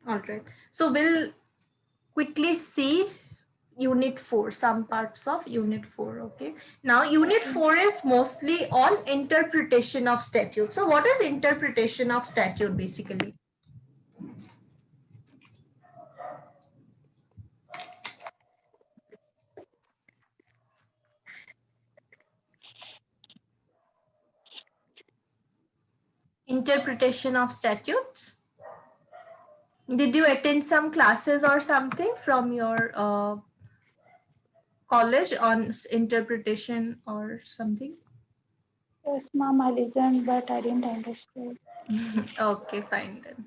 All right. So we'll quickly see unit 4, some parts of unit 4. Okay, now unit 4 is mostly on interpretation of statute. So what is interpretation of statute basically? Interpretation of statutes. Did you attend some classes or something from your college on interpretation or something? Yes, ma'am, I listened, but I didn't understand. Okay, fine then.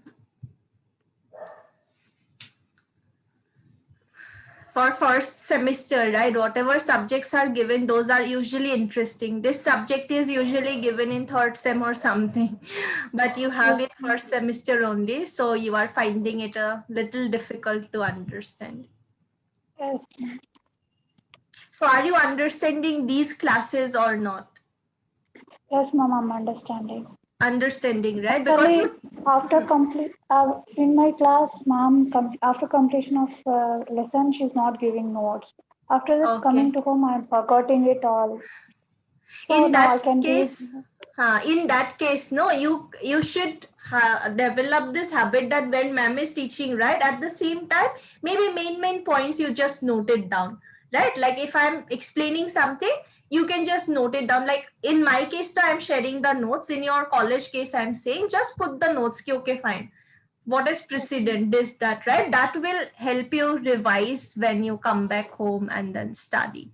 For first semester, right, whatever subjects are given, those are usually interesting. This subject is usually given in third sem or something, but you have Yes, it first semester only, so you are finding it a little difficult to understand. yes, ma'am. So are you understanding these classes or not? Yes, ma'am, I'm understanding. Understanding, right? Because Actually, you after complete in my class, ma'am, after completion of lesson, she's not giving notes. After that, coming okay. to home, I'm forgetting it all. So In now I that can read. case, no, you should develop this habit that when ma'am is teaching, right, at the same time, maybe main points you just note it down, right? Like if I'm explaining something, you can just note it down. Like in my case, I'm sharing the notes. In your college case, I'm saying just put the notes. Okay, fine. What is Okay. precedent? This, that, right? That will help you revise when you come back home and then study.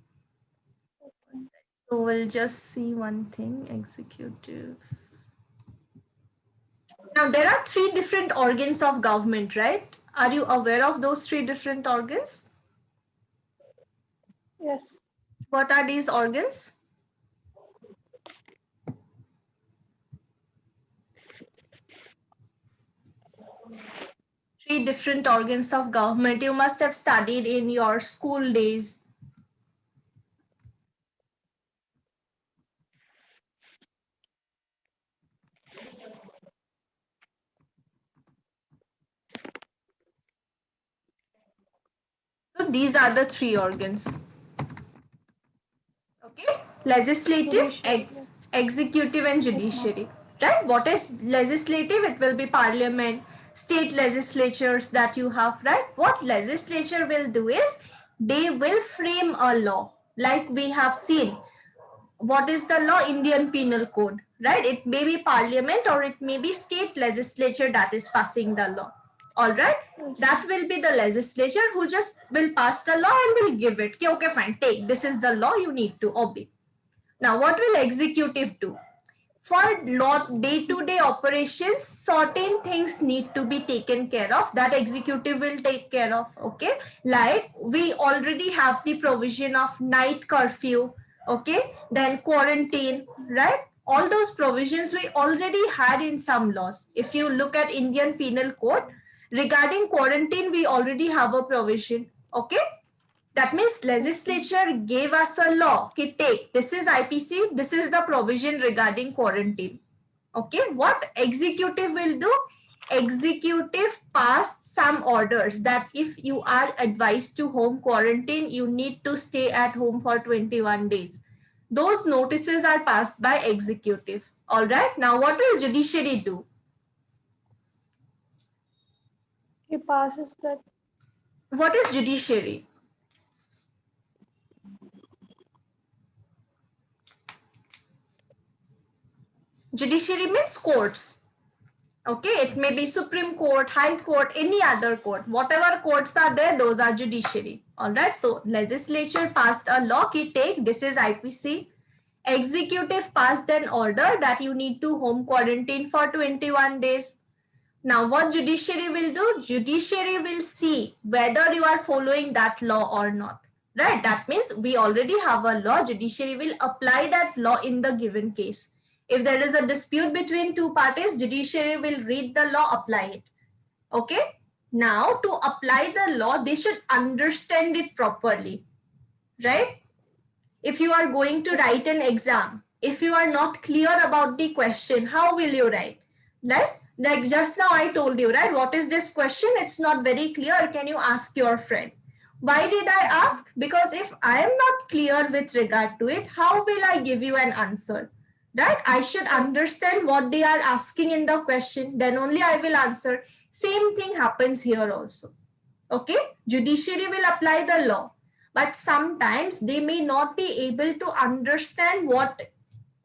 So we'll just see one thing, executive. Now there are three different organs of government, right? Are you aware of those three different organs? Yes. What are these organs? Three different organs of government. You must have studied in your school days. So these are the three organs. Okay, legislative, Judiciary. Yes. executive, and Yes, ma'am. judiciary. Right? What is legislative? It will be parliament, state legislatures that you have. Right? What legislature will do is they will frame a law, like we have seen. What is the law? Indian Penal Code. Right? It may be parliament or it may be state legislature that is passing the law. All right, Yes, that ma'am. will be the legislature who just will pass the law and will give it. Okay, fine, take, this is the law, you need to obey. Now what will executive do? For day-to-day operations, certain things need to be taken care of, that executive will take care of. Okay, like we already have the provision of night curfew, okay, then quarantine, right? All those provisions we already had in some laws. If you look at Indian Penal Code, regarding quarantine we already have a provision. Okay, that means Yes, ma'am. legislature gave us a law. Okay, take, this is IPC, this is the provision regarding quarantine. Okay, what executive will do? Executive passed some orders that if you are advised to home quarantine, you need to stay at home for 21 days. Those notices are passed by executive. All right, now what will judiciary do? He passes that. What is judiciary? Judiciary means courts. Okay, it may be Supreme Court, High Court, any other court. Whatever courts are there, those are judiciary. All right, so legislature passed a law, ki take, this is IPC. Executive passed an order that you need to home quarantine for 21 days. Now what judiciary will do? Judiciary will see whether you are following that law or not. Right? That means we already have a law. Judiciary will apply that law in the given case. If there is a dispute between two parties, judiciary will read the law, apply it. Okay? Now to apply the law, they should understand it properly. Right? If you are going to write an exam, if you are not clear about the question, how will you write? Right? Like just now I told you, right? What is this question? It's not very clear. Can you ask your friend? Why did I ask? Because if I am not clear with regard to it, how will I give you an answer? Right? I should understand what they are asking in the question. Then only I will answer. Same thing happens here also. Okay? Judiciary will apply the law. But sometimes they may not be able to understand what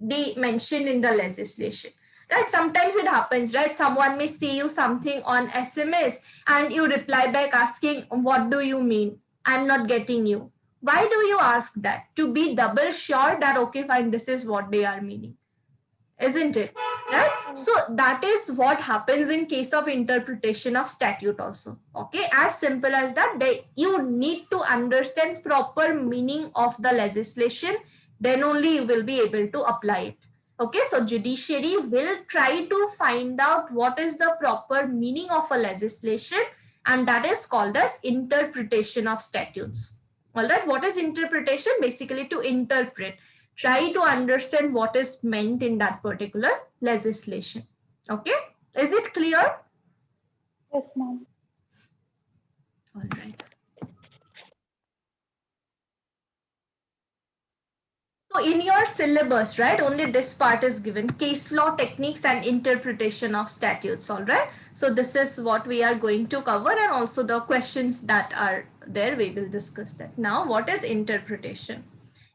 they mention in the legislation, right? Sometimes it happens, right? Someone may say you something on SMS and you reply back asking, what do you mean? I'm not getting you. Why do you ask that? To be double sure that, okay, fine, this is what they are meaning, isn't it? Right? So that is what happens in case of interpretation of statute also. Okay, as simple as that. You need to understand proper meaning of the legislation, then only you will be able to apply it. Okay, so judiciary will try to find out what is the proper meaning of a legislation, and that is called as interpretation of statutes. All right, what is interpretation? Basically to interpret, try to understand what is meant in that particular legislation. Okay, is it clear? Yes, ma'am. All right. So in your syllabus, right, only this part is given, case law techniques and interpretation of statutes. All right, so this is what we are going to cover, and also the questions that are there, we will discuss that. Now, what is interpretation?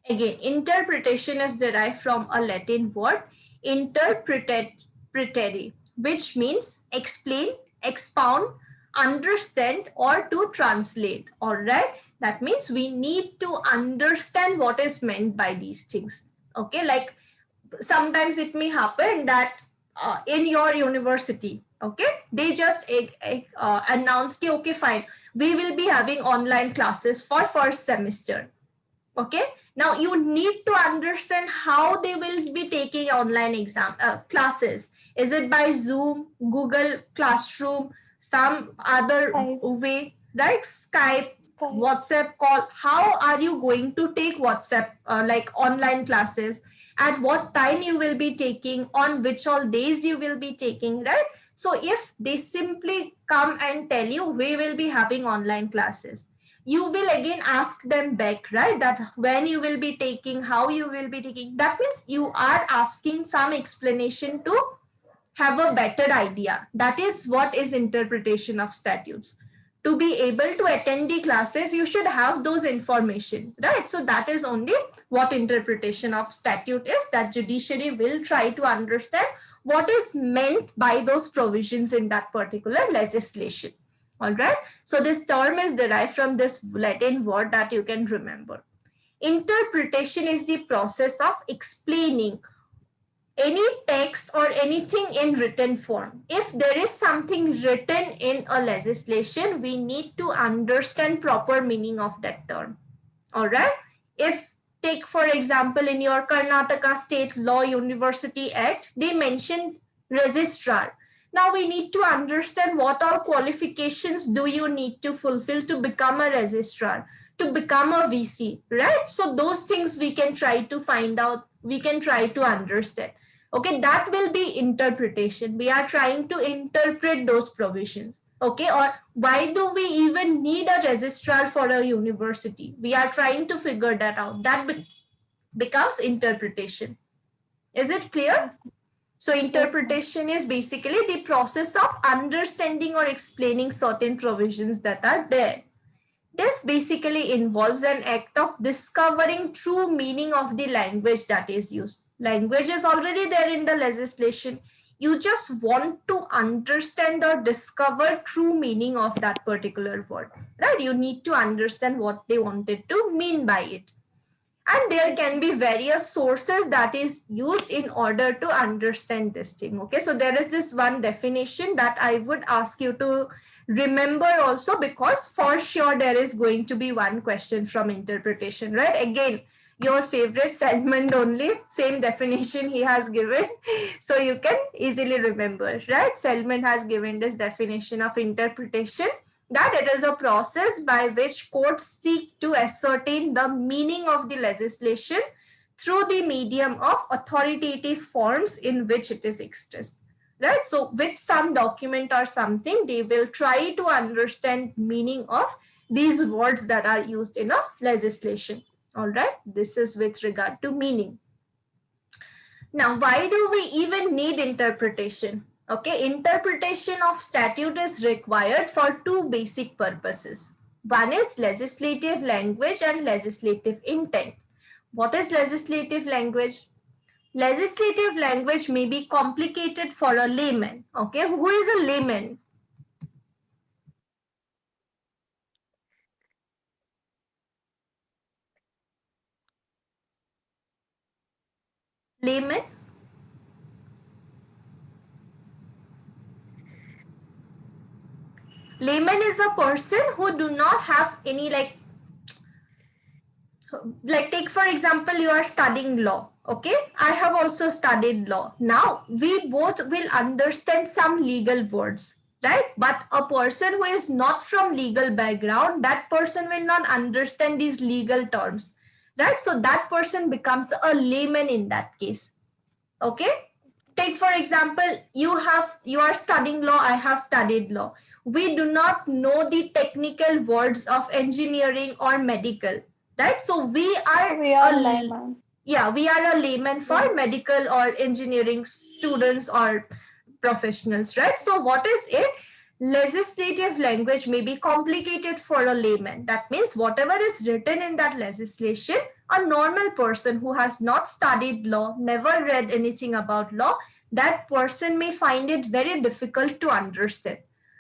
Again, interpretation is derived from a Latin word, interpretere, which means explain, expound, understand, or to translate. All right. That means we need to understand what is meant by these things. Okay. Like sometimes it may happen that in your university, okay, they just announced, okay, fine, we will be having online classes for first semester. Okay, now you need to understand how they will be taking online exam classes. Is it by Zoom, Google Classroom, some other Skype. way, right? Skype, WhatsApp call. How are you going to take WhatsApp like online classes? At what time you will be taking, on which all days you will be taking, right? So if they simply come and tell you we will be having online classes, you will again ask them back, right? That when you will be taking, how you will be taking. That means you are asking some explanation to have a better idea. That is what is interpretation of statutes. To be able to attend the classes, you should have those information, right? So that is only what interpretation of statute is, that judiciary will try to understand what is meant by those provisions in that particular legislation. All right. So this term is derived from this Latin word that you can remember. Interpretation is the process of explaining any text or anything in written form. If there is something written in a legislation, we need to understand proper meaning of that term. All right. If take for example in your Karnataka State Law University Act, they mentioned registrar. Now we need to understand what all qualifications do you need to fulfill to become a registrar, to become a VC, right? So those things we can try to find out, we can try to understand. Okay, that will be interpretation. We are trying to interpret those provisions. Okay, or why do we even need a registrar for a university? We are trying to figure that out. That becomes interpretation. Is it clear? So interpretation is basically the process of understanding or explaining certain provisions that are there. This basically involves an act of discovering true meaning of the language that is used. Language is already there in the legislation. You just want to understand or discover true meaning of that particular word, right? You need to understand what they wanted to mean by it. And there can be various sources that is used in order to understand this thing. Okay, so there is this one definition that I would ask you to remember also, because for sure there is going to be one question from interpretation, right? Again, your favorite Selman only, same definition he has given, so you can easily remember, right? Selman has given this definition of interpretation, that it is a process by which courts seek to ascertain the meaning of the legislation through the medium of authoritative forms in which it is expressed. right? So with some document or something, they will try to understand meaning of these words that are used in a legislation. All right, this is with regard to meaning. Now, why do we even need interpretation? Okay, interpretation of statute is required for two basic purposes. One is legislative language and legislative intent. What is legislative language? Legislative language may be complicated for a layman. Okay, who is a layman? Layman? Layman is a person who do not have any like take for example, you are studying law. Okay, I have also studied law. Now we both will understand some legal words, right? But a person who is not from legal background, that person will not understand these legal terms, right? So that person becomes a layman in that case. Okay, take for example, you are studying law, I have studied law. We do not know the technical words of engineering or medical, right? So we are layman. Yeah, we are a layman for medical or engineering students or professionals, right? So what is it? Legislative language may be complicated for a layman. That means whatever is written in that legislation, a normal person who has not studied law, never read anything about law, that person may find it very difficult to understand,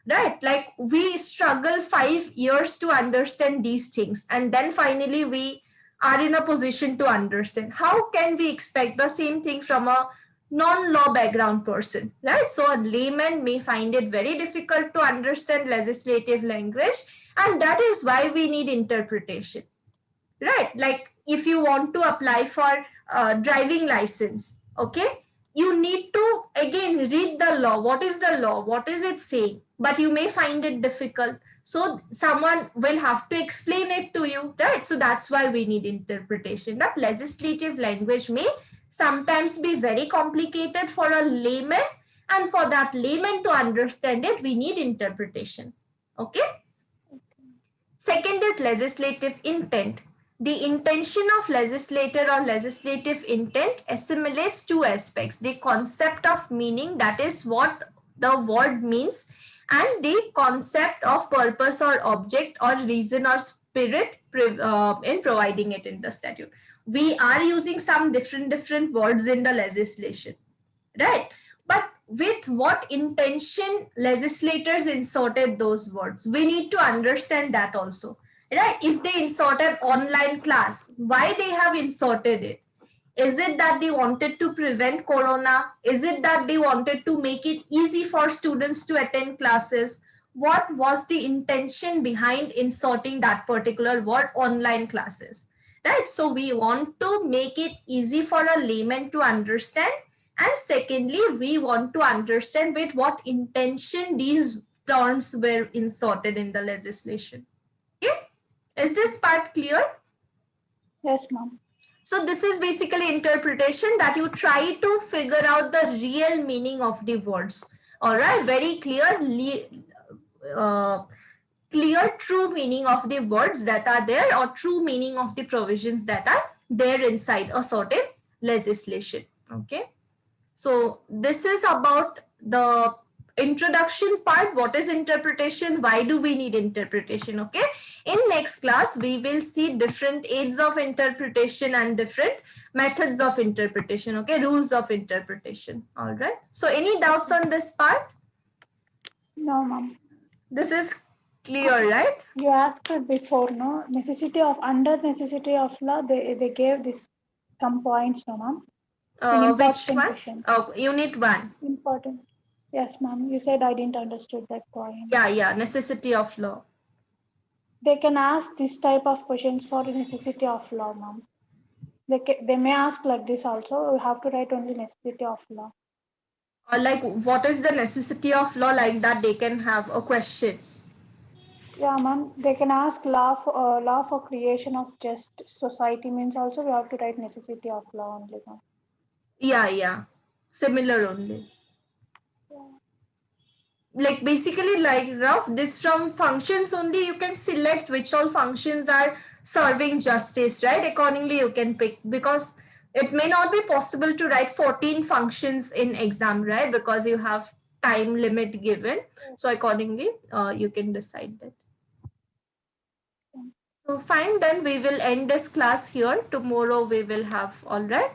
right? Like we struggle 5 years to understand these things, and then finally we are in a position to understand. How can we expect the same thing from a non-law background person, right? So a layman may find it very difficult to understand legislative language, and that is why we need interpretation, right? Like if you want to apply for driving license, okay, you need to again read the law. What is the law? What is it saying? But you may find it difficult. So someone will have to explain it to you, right? So that's why we need interpretation. That legislative language may sometimes be very complicated for a layman, and for that layman to understand it, we need interpretation. Okay. Second is legislative intent. The intention of legislator or legislative intent assimilates two aspects: the concept of meaning, that is what the word means, and the concept of purpose or object or reason or spirit in providing it in the statute. We are using some different words in the legislation, right? But with what intention legislators inserted those words, we need to understand that also, right? If they inserted online class, why they have inserted it? Is it that they wanted to prevent corona? Is it that they wanted to make it easy for students to attend classes? What was the intention behind inserting that particular word, online classes, right? So we want to make it easy for a layman to understand, and secondly, we want to understand with what intention these terms were inserted in the legislation. Okay, is this part clear? Yes, ma'am. So this is basically interpretation, that you try to figure out the real meaning of the words. All right, very clear true meaning of the words that are there, or true meaning of the provisions that are there inside a certain legislation. Okay. So this is about the introduction part. What is interpretation? Why do we need interpretation? Okay. In next class, we will see different aids of interpretation and different methods of interpretation. Okay. Rules of interpretation. All right. So any doubts on this part? No, ma'am. This is clear, right? You asked before, no? Necessity of, under necessity of law, they gave this some points, no, ma'am? Which one? Question. Oh, unit 1. Important. Yes, ma'am. You said I didn't understood that point. Yeah. Necessity of law. They can ask this type of questions for the necessity of law, ma'am. They may ask like this also. We have to write only necessity of law. Or like, what is the necessity of law? Like that, they can have a question. Yeah, ma'am. They can ask law for creation of just society, means also we have to write necessity of law only, ma'am. Yeah. Similar only. like basically like rough this from functions only you can select which all functions are serving justice, right? Accordingly you can pick, because it may not be possible to write 14 functions in exam, right? Because you have time limit given. So accordingly you can decide that. So fine, then we will end this class here. Tomorrow we will have, all right?